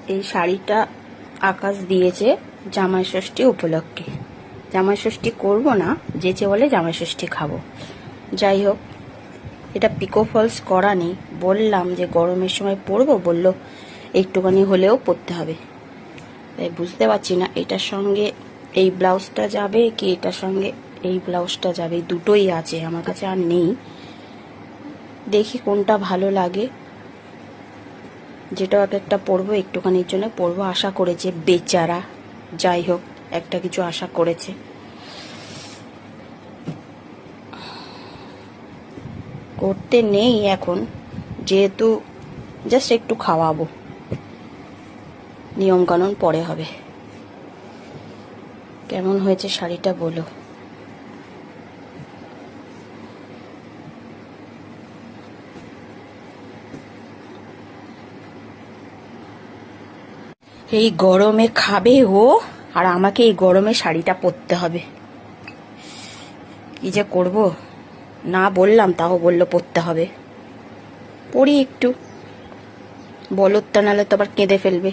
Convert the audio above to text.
এই শাড়িটা আকাশ দিয়েছে জামাই ষষ্ঠী উপলক্ষে। জামাই ষষ্ঠী করবো না, যেচে বলে জামাই ষষ্ঠী খাবো। যাই হোক, এটা পিকো ফলস করা নেই, বললাম যে গরমের সময় পরবো, বললো একটুখানি হলেও পরতে হবে। তাই বুঝতে পারছি না এটার সঙ্গে এই ব্লাউজটা যাবে কি এটার সঙ্গে এই ব্লাউজটা যাবে। দুটোই আছে আমার কাছে, আর নেই। দেখি কোনটা ভালো লাগে, যেটা একটা পরবো, একটুখানির জন্য পরবো আশা করেছে বেচারা। যাই হোক, একটা কিছু আশা করেছে। করতে নেই এখন, যেহেতু জাস্ট একটু খাওয়াবো, নিয়ম কানুন পরে হবে। কেমন হয়েছে শাড়িটা বলো। এই গরমে খাবে ও, আর আমাকে এই গরমে শাড়িটা পরতে হবে। কি যে করব, না বললাম তাও বললো পরতে হবে। পরি একটু, বলো তা, নাহলে তো আবার কেঁদে ফেলবে।